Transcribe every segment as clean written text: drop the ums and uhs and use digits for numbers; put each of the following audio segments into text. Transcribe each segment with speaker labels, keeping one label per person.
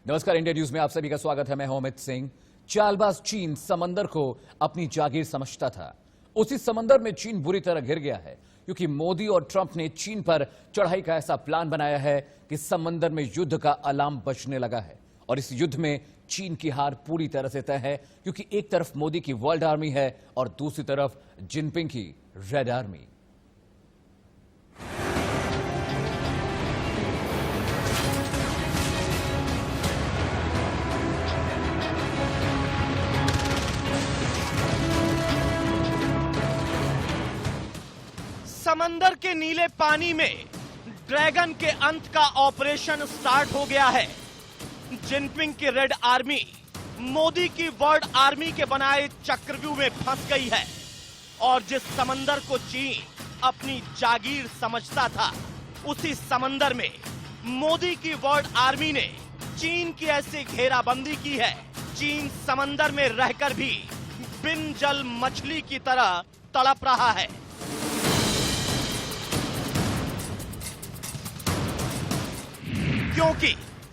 Speaker 1: नमस्कार, India news में आप सभी का स्वागत है। मैं हूं अमित सिंह। चालबाज चीन समंदर को अपनी जागीर समझता था। उसी समंदर में चीन बुरी तरह घिर गया है, क्योंकि मोदी और ट्रंप ने चीन पर चढ़ाई का ऐसा प्लान बनाया है कि समंदर में युद्ध का अलार्म बजने लगा है। और इस युद्ध में चीन की हार पूरी तरह से तय है, क्योंकि एक तरफ मोदी की वर्ल्ड आर्मी है और दूसरी तरफ जिनपिंग की रेड आर्मी।
Speaker 2: समंदर के नीले पानी में ड्रैगन के अंत का ऑपरेशन स्टार्ट हो गया है। जिनपिंग की रेड आर्मी मोदी की वर्ल्ड आर्मी के बनाए चक्रव्यूह में फंस गई है। और जिस समंदर को चीन अपनी जागीर समझता था, उसी समंदर में मोदी की वर्ल्ड आर्मी ने चीन की ऐसी घेराबंदी की है। चीन समंदर में रहकर भी बिन जल मछली की तरह तड़प रहा है। क्योंकि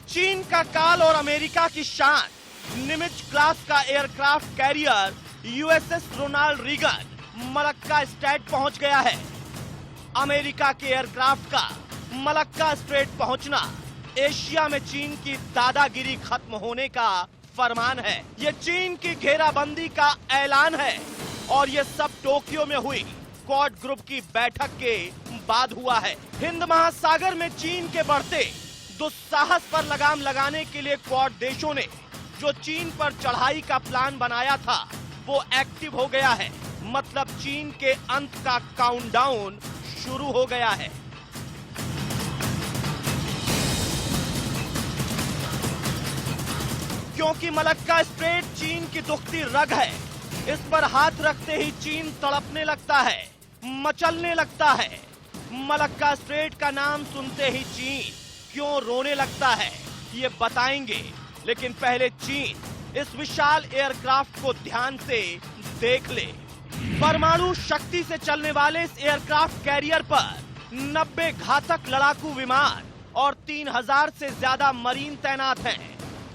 Speaker 2: चीन का काल और अमेरिका की शान निमित्ज क्लास का aircraft carrier USS Ronald Reagan Malacca strait पहुंच गया है। अमेरिका के एयरक्राफ्ट का मलक्का स्ट्रेट पहुंचना एशिया में चीन की दादागिरी खत्म होने का फरमान है। ये चीन की घेराबंदी का ऐलान है और ये सब टोक्यो में हुई क्वाड ग्रुप की बैठक के बाद हुआ है। हिंद महासागर में चीन के बढ़ते दुस्साहस पर लगाम लगाने के लिए क्वाड देशों ने जो चीन पर चढ़ाई का प्लान बनाया था, वो एक्टिव हो गया है। मतलब चीन के अंत का काउंटडाउन शुरू हो गया है। क्योंकि मलक्का स्ट्रेट चीन की दुखती रग है। इस पर हाथ रखते ही चीन तड़पने लगता है, मचलने लगता है। मलक्का स्ट्रेट का नाम सुनते ही चीन क्यों रोने लगता है, ये बताएंगे। लेकिन पहले चीन इस विशाल एयरक्राफ्ट को ध्यान से देख ले। परमाणु शक्ति से चलने वाले इस एयरक्राफ्ट कैरियर पर 90 घातक लड़ाकू विमान और 3000 से ज्यादा मरीन तैनात हैं,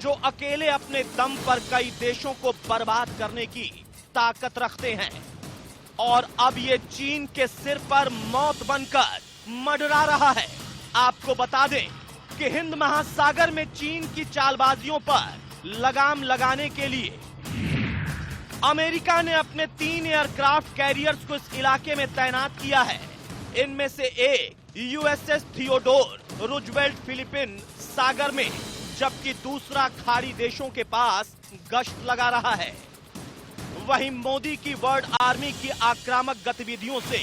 Speaker 2: जो अकेले अपने दम पर कई देशों को बर्बाद करने की ताकत रखते हैं। और अब ये चीन के सिर पर मौत बनकर मंडरा रहा है। आपको बता दें कि हिंद महासागर में चीन की चालबाजियों पर लगाम लगाने के लिए अमेरिका ने अपने 3 एयरक्राफ्ट कैरियर्स को इस इलाके में तैनात किया है। इनमें से एक यूएसएस थियोडोर रूजवेल्ट फिलिपिन सागर में, जबकि दूसरा खाड़ी देशों के पास गश्त लगा रहा है। वहीं मोदी की वर्ल्ड आर्मी की आक्रामक गतिविधियों से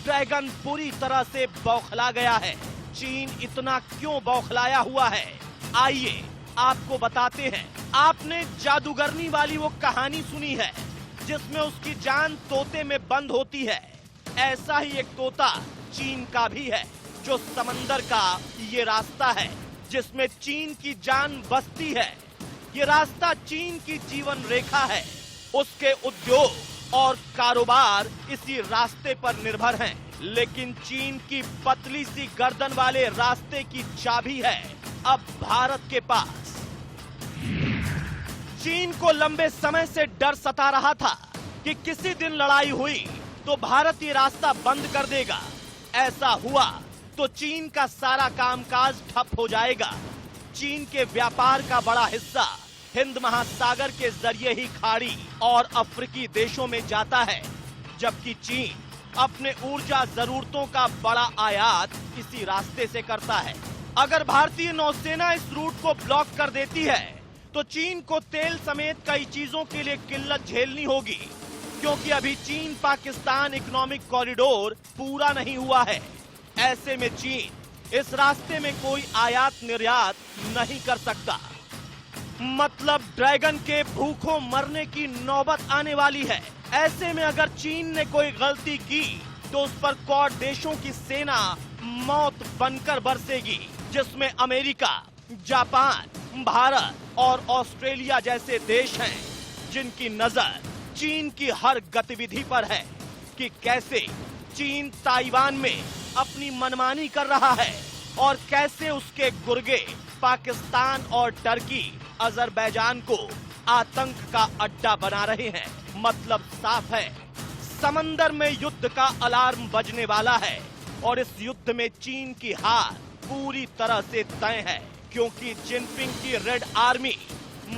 Speaker 2: ड्रैगन पूरी तरह से बौखला गया है। चीन इतना क्यों बौखलाया हुआ है, आइए आपको बताते हैं। आपने जादूगरनी वाली वो कहानी सुनी है जिसमें उसकी जान तोते में बंद होती है। ऐसा ही एक तोता चीन का भी है, जो समंदर का ये रास्ता है जिसमें चीन की जान बसती है। ये रास्ता चीन की जीवन रेखा है। उसके उद्योग और कारोबार इसी रास्ते पर निर्भर हैं। लेकिन चीन की पतली सी गर्दन वाले रास्ते की चाबी है अब भारत के पास। चीन को लंबे समय से डर सता रहा था कि किसी दिन लड़ाई हुई तो भारत ये रास्ता बंद कर देगा। ऐसा हुआ तो चीन का सारा कामकाज ठप हो जाएगा। चीन के व्यापार का बड़ा हिस्सा हिंद महासागर के जरिए ही खाड़ी और अफ्रीकी देशों में जाता है, जबकि चीन अपने ऊर्जा जरूरतों का बड़ा आयात इसी रास्ते से करता है। अगर भारतीय नौसेना इस रूट को ब्लॉक कर देती है तो चीन को तेल समेत कई चीजों के लिए किल्लत झेलनी होगी, क्योंकि अभी चीन पाकिस्तान इकोनॉमिक कॉरिडोर पूरा नहीं हुआ है। ऐसे में चीन इस रास्ते में कोई आयात निर्यात नहीं कर सकता। मतलब ड्रैगन के भूखों मरने की नौबत आने वाली है। ऐसे में अगर चीन ने कोई गलती की तो उस पर क्वाड देशों की सेना मौत बनकर बरसेगी, जिसमें अमेरिका, जापान, भारत और ऑस्ट्रेलिया जैसे देश हैं, जिनकी नजर चीन की हर गतिविधि पर है कि कैसे चीन ताइवान में अपनी मनमानी कर रहा है और कैसे उसके गुर्गे पाकिस्तान और टर्की अजरबैजान को आतंक का अड्डा बना रहे हैं। मतलब साफ है, समंदर में युद्ध का अलार्म बजने वाला है और इस युद्ध में चीन की हार पूरी तरह से तय है, क्योंकि जिनपिंग की रेड आर्मी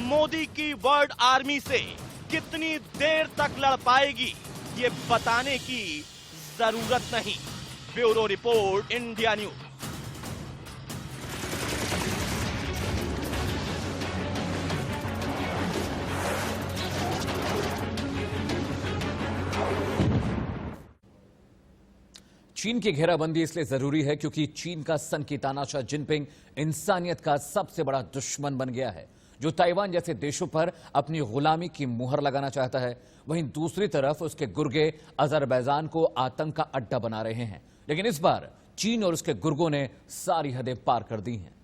Speaker 2: मोदी की वर्ल्ड आर्मी से कितनी देर तक लड़ पाएगी ये बताने की जरूरत नहीं। Bureau report, India news.
Speaker 1: चीन की घेराबंदी इसलिए जरूरी है क्योंकि चीन का सन की तानाशाह जिनपिंग इंसानियत का सबसे बड़ा दुश्मन बन गया है, जो ताइवान जैसे देशों पर अपनी गुलामी की मुहर लगाना चाहता है। वहीं दूसरी तरफ उसके गुर्गे अजरबैजान को आतंक का अड्डा बना रहे हैं। लेकिन इस बार चीन और उसके गुर्गों ने सारी हदें पार कर दी हैं।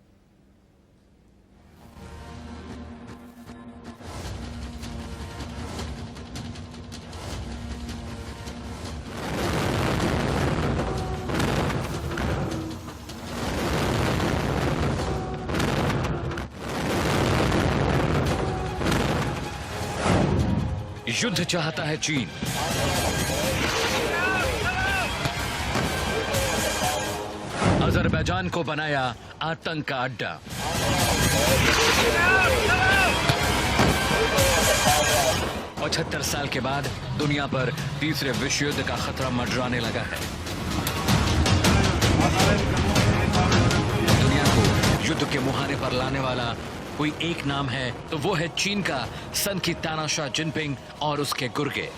Speaker 1: युद्ध चाहता है चीन। अजरबैजान को बनाया आतंक का अड्डा। और 76 साल के बाद दुनिया पर तीसरे विश्व युद्ध का खतरा मंडराने लगा है। दुनिया को युद्ध के मुहाने पर लाने वाला कोई एक नाम है तो वो है चीन का सन की तानाशाह जिनपिंग और उसके गुर्गे।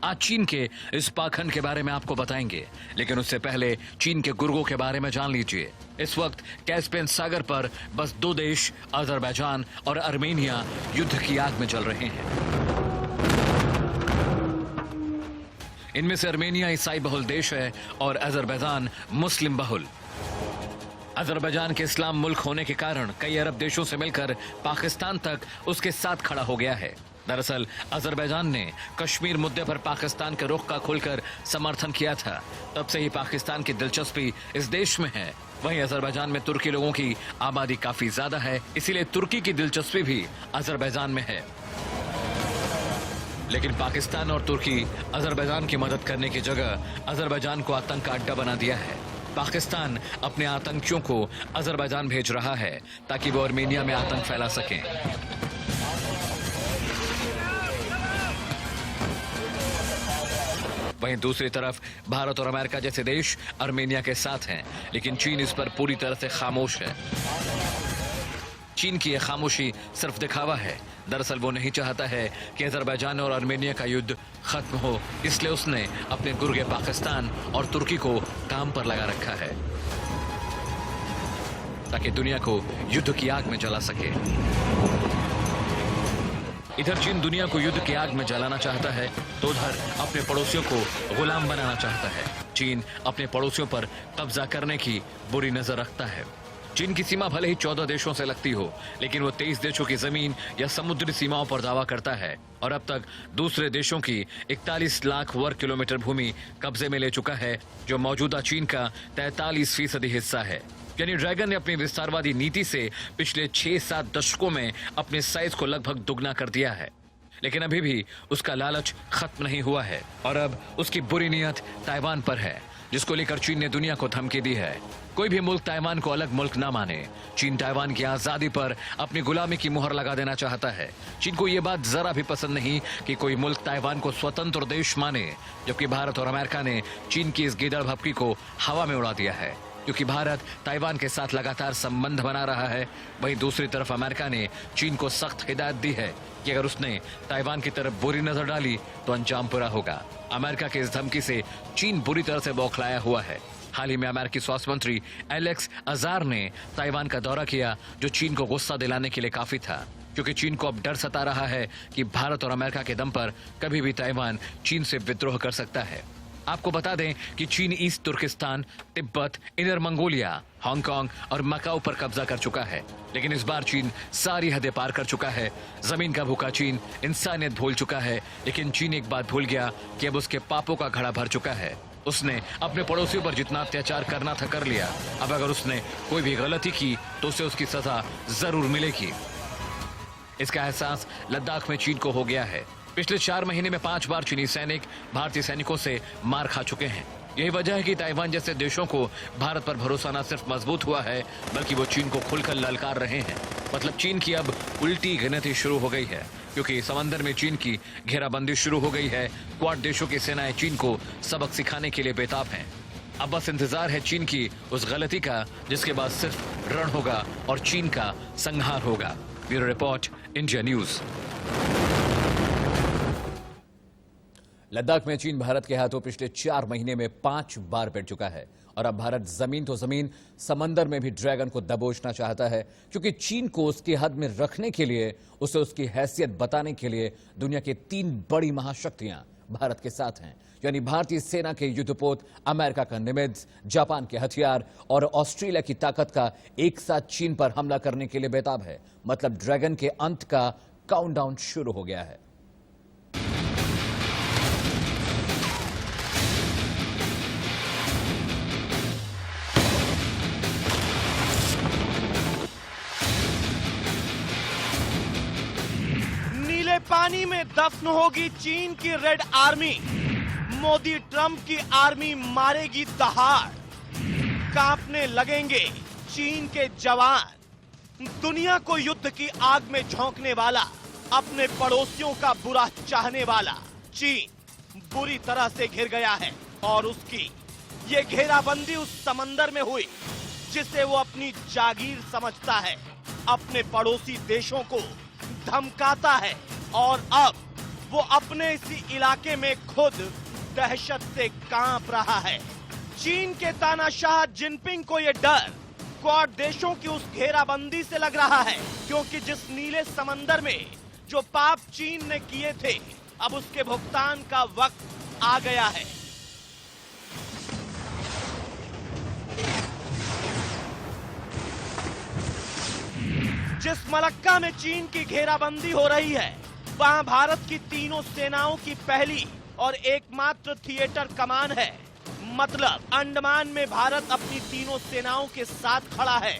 Speaker 1: आज चीन के इस पाखंड के बारे में आपको बताएंगे, लेकिन उससे पहले चीन के गुर्गों के बारे में जान लीजिए। इस वक्त कैस्पियन सागर पर बस दो देश अजरबैजान और आर्मेनिया युद्ध की आग में जल रहे हैं। इनमें से आर्मेनिया ईसाई बहुल देश है और अजरबैजान मुस्लिम बहुल। अजरबैजान के इस्लाम मुल्क होने के कारण कई अरब देशों से मिलकर पाकिस्तान तक उसके साथ खड़ा हो गया है। दरअसल अजरबैजान ने कश्मीर मुद्दे पर पाकिस्तान के रुख का खुलकर समर्थन किया था। तब से ही पाकिस्तान की दिलचस्पी इस देश में है। वहीं अजरबैजान में तुर्की लोगों की आबादी काफी ज्यादा है, इसीलिए तुर्की की दिलचस्पी भी अजरबैजान में है। लेकिन पाकिस्तान और तुर्की अजरबैजान की मदद करने की जगह अजरबैजान को आतंक का अड्डा बना दिया है। पाकिस्तान अपने आतंकियों को अजरबैजान भेज रहा है ताकि वो आर्मेनिया में आतंक फैला सकें। वहीं दूसरी तरफ भारत और अमेरिका जैसे देश आर्मेनिया के साथ हैं, लेकिन चीन इस पर पूरी तरह से खामोश है। चीन की यह खामोशी सिर्फ दिखावा है। दरअसल वो नहीं चाहता है कि अजरबैजान और आर्मेनिया का युद्ध खत्म हो, इसलिए उसने अपने गुर्गे पाकिस्तान और तुर्की को काम पर लगा रखा है ताकि दुनिया को युद्ध की आग में जला सके। इधर चीन दुनिया को युद्ध की आग में जलाना चाहता है तो उधर अपने पड़ोसियों को गुलाम बनाना चाहता है। चीन अपने पड़ोसियों पर कब्जा करने की बुरी नजर रखता है। चीन की सीमा भले ही 14 देशों से लगती हो, लेकिन वो 23 देशों की जमीन या समुद्री सीमाओं पर दावा करता है और अब तक दूसरे देशों की 41 लाख वर्ग किलोमीटर भूमि कब्जे में ले चुका है, जो मौजूदा चीन का 43% हिस्सा है। यानी ड्रैगन ने अपनी विस्तारवादी नीति से पिछले 6-7 दशकों में अपने साइज को लगभग दुगना कर दिया है। लेकिन अभी भी उसका लालच खत्म नहीं हुआ है और अब उसकी बुरी नीयत ताइवान पर है, जिसको लेकर चीन ने दुनिया को धमकी दी है। कोई भी मुल्क ताइवान को अलग मुल्क ना माने। चीन ताइवान की आजादी पर अपनी गुलामी की मुहर लगा देना चाहता है। चीन को यह बात जरा भी पसंद नहीं कि कोई मुल्क ताइवान को स्वतंत्र देश माने, जबकि भारत और अमेरिका ने चीन की इस गीदड़ भपकी को हवा में उड़ा दिया है। क्योंकि भारत ताइवान के साथ लगातार संबंध बना रहा है, वहीं दूसरी तरफ अमेरिका ने चीन को सख्त हिदायत दी है कि अगर उसने ताइवान की तरफ बुरी नजर डाली तो अंजाम बुरा होगा। अमेरिका की इस धमकी से चीन बुरी तरह से बौखलाया हुआ है। हाल ही में अमेरिकी स्वास्थ्य मंत्री एलेक्स अजार ने ताइवान का दौरा किया, जो चीन को गुस्सा दिलाने के लिए काफी था, क्योंकि चीन को अब डर सता रहा है कि भारत और अमेरिका के दम पर कभी भी ताइवान चीन से विद्रोह कर सकता है। आपको बता दें कि चीन East Turkistan, Tibet, inner Mongolia, Hong Kong और मकाऊ पर कब्जा कर चुका है, लेकिन इस बार चीन सारी हदें पार कर चुका है। जमीन का भूखा चीन इंसानियत भूल चुका है, लेकिन चीन एक बात भूल गया कि अब उसके पापों का घड़ा भर चुका है।
Speaker 3: उसने अपने पड़ोसियों पर जितना अत्याचार करना था कर लिया। अब अगर उसने कोई भी गलती की तो उसे उसकी सजा जरूर मिलेगी। इसका एहसास लद्दाख में चीन को हो गया है। पिछले 4 महीने में 5 बार चीनी सैनिक भारतीय सैनिकों से मार खा चुके हैं। यही वजह है कि ताइवान जैसे देशों को भारत पर भरोसा न सिर्फ मजबूत हुआ है, बल्कि वो चीन को खुलकर ललकार रहे हैं। मतलब चीन की अब उल्टी गिनती शुरू हो गई है, क्योंकि समंदर में चीन की घेराबंदी शुरू हो गई है। क्वाड देशों की सेनाएं चीन को सबक सिखाने के लिए बेताब हैं। अब बस इंतजार है चीन की उस गलती का, जिसके बाद सिर्फ रण होगा और चीन का संहार होगा। Bureau report, India news.
Speaker 1: Ladakh में चीन भारत के हाथों पिछले 4 महीने में 5 बार पिट चुका है और अब भारत जमीन तो जमीन समंदर में भी ड्रैगन को दबोचना चाहता है, क्योंकि चीन को उसकी हद में रखने के लिए, उसे उसकी हैसियत बताने के लिए दुनिया के 3 बड़ी महाशक्तियां भारत के साथ हैं। यानी भारतीय सेना के युद्धपोत, अमेरिका का निमित्ज, जापान के हथियार और ऑस्ट्रेलिया की ताकत का एक साथ चीन पर हमला करने के लिए बेताब है। मतलब ड्रैगन के अंत का काउंटडाउन शुरू हो गया है।
Speaker 2: पानी में दफन होगी चीन की रेड आर्मी। मोदी ट्रंप की आर्मी मारेगी दहाड़। कांपने लगेंगे चीन के जवान। दुनिया को युद्ध की आग में झोंकने वाला, अपने पड़ोसियों का बुरा चाहने वाला चीन बुरी तरह से घिर गया है। और उसकी ये घेराबंदी उस समंदर में हुई जिसे वो अपनी जागीर समझता है। अपने पड़ोसी देशों को धमकाता है और अब वो अपने इसी इलाके में खुद दहशत से कांप रहा है। चीन के तानाशाह जिनपिंग को ये डर क्वाड देशों की उस घेराबंदी से लग रहा है, क्योंकि जिस नीले समंदर में जो पाप चीन ने किए थे, अब उसके भुगतान का वक्त आ गया है। जिस मलक्का में चीन की घेराबंदी हो रही है, वहां भारत की तीनों सेनाओं की पहली और एकमात्र थिएटर कमान है। मतलब अंडमान में भारत अपनी तीनों सेनाओं के साथ खड़ा है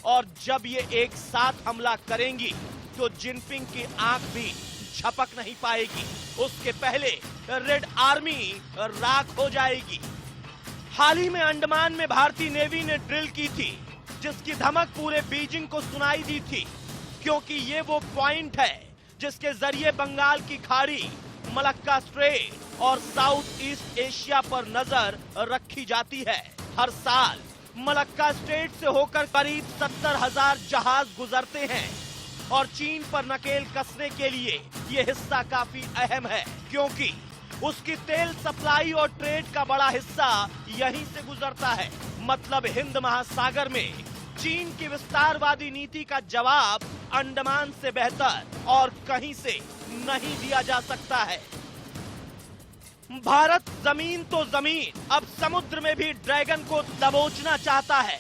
Speaker 2: और जब ये एक साथ हमला करेंगी तो जिनपिंग की आंख भी झपक नहीं पाएगी। उसके पहले रेड आर्मी राख हो जाएगी। हाल ही में अंडमान में भारतीय नेवी ने ड्रिल की थी, जिसकी धमक पूरे बीजिंग को सुनाई दी थी, क्योंकि ये वो पॉइंट है जिसके जरिए बंगाल की खाड़ी, मलक्का स्ट्रेट और साउथ ईस्ट एशिया पर नजर रखी जाती है। हर साल मलक्का स्ट्रेट से होकर करीब 70,000 जहाज गुजरते हैं और चीन पर नकेल कसने के लिए ये हिस्सा काफी अहम है, क्योंकि उसकी तेल सप्लाई और ट्रेड का बड़ा हिस्सा यहीं से गुजरता है। मतलब हिंद महासागर में चीन की विस्तारवादी नीति का जवाब अंडमान से बेहतर और कहीं से नहीं दिया जा सकता है। भारत जमीन तो जमीन, अब समुद्र में भी ड्रैगन को दबोचना चाहता है,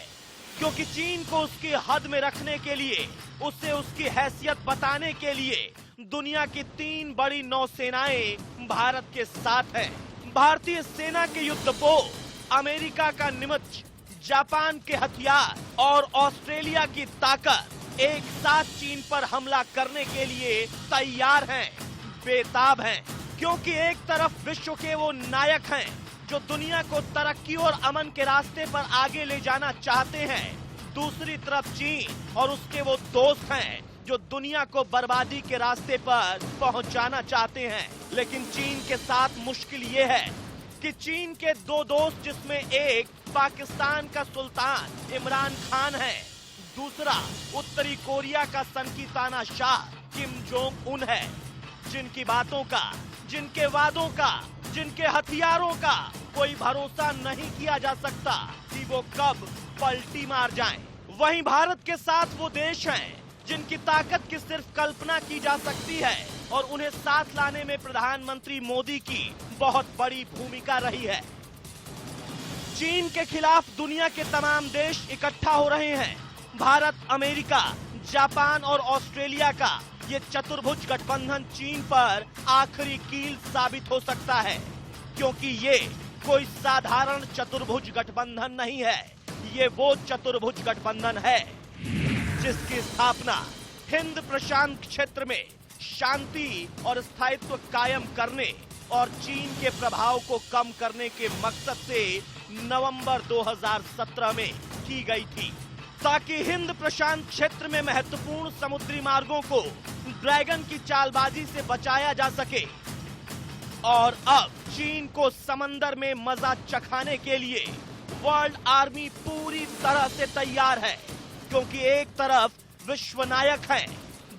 Speaker 2: क्योंकि चीन को उसकी हद में रखने के लिए, उसे उसकी हैसियत बताने के लिए दुनिया की 3 बड़ी नौसेनाएं भारत के साथ हैं। भारतीय सेना के युद्धपोत, अमेरिका का निमित्ज, जापान के हथियार और ऑस्ट्रेलिया की ताकत एक साथ चीन पर हमला करने के लिए तैयार हैं, बेताब हैं, क्योंकि एक तरफ विश्व के वो नायक हैं जो दुनिया को तरक्की और अमन के रास्ते पर आगे ले जाना चाहते हैं, दूसरी तरफ चीन और उसके वो दोस्त हैं जो दुनिया को बर्बादी के रास्ते पर पहुंचाना चाहते हैं। लेकिन चीन के साथ मुश्किल ये है कि चीन के 2 दोस्त, जिसमें एक पाकिस्तान का सुल्तान इमरान खान है, दूसरा उत्तरी कोरिया का सनकी तानाशाह किम जोंग उन है, जिनकी बातों का, जिनके वादों का, जिनके हथियारों का कोई भरोसा नहीं किया जा सकता कि वो कब पलटी मार जाएं। वहीं भारत के साथ वो देश हैं जिनकी ताकत की सिर्फ कल्पना की जा सकती है और उन्हें साथ लाने में प्रधानमंत्री मोदी की बहुत बड़ी भूमिका रही है। चीन के खिलाफ दुनिया के तमाम देश इकट्ठा हो रहे हैं। भारत, अमेरिका, जापान और ऑस्ट्रेलिया का ये चतुर्भुज गठबंधन चीन पर आखिरी कील साबित हो सकता है, क्योंकि ये कोई साधारण चतुर्भुज गठबंधन नहीं है, ये वो चतुर्भुज गठबंधन है जिसकी स्थापना हिंद प्रशांत क्षेत्र में शांति और स्थायित्व कायम करने और चीन के प्रभाव को कम करने के मकसद से नवंबर 2017 में की गई थी, ताकि हिंद प्रशांत क्षेत्र में महत्वपूर्ण समुद्री मार्गों को ड्रैगन की चालबाजी से बचाया जा सके। और अब चीन को समंदर में मजा चखाने के लिए वर्ल्ड आर्मी पूरी तरह से तैयार है, क्योंकि एक तरफ विश्व नायक हैं,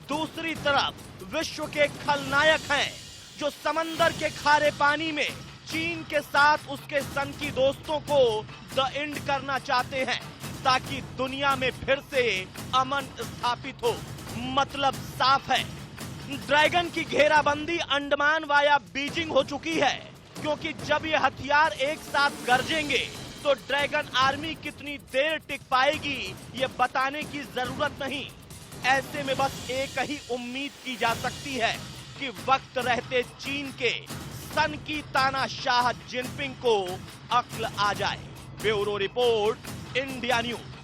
Speaker 2: दूसरी तरफ विश्व के खलनायक हैं जो समंदर के खारे पानी में चीन के साथ उसके सनकी दोस्तों को द एंड करना चाहते हैं, ताकि दुनिया में फिर से अमन स्थापित हो। मतलब साफ है, ड्रैगन की घेराबंदी अंडमान वाया बीजिंग हो चुकी है, क्योंकि जब ये हथियार एक साथ गरजेंगे तो ड्रैगन आर्मी कितनी देर टिक पाएगी ये बताने की जरूरत नहीं। ऐसे में बस एक ही उम्मीद की जा सकती है कि वक्त रहते चीन के सन की तानाशाह जिनपिंग को अक्ल आ जाए। Bureau report, India news.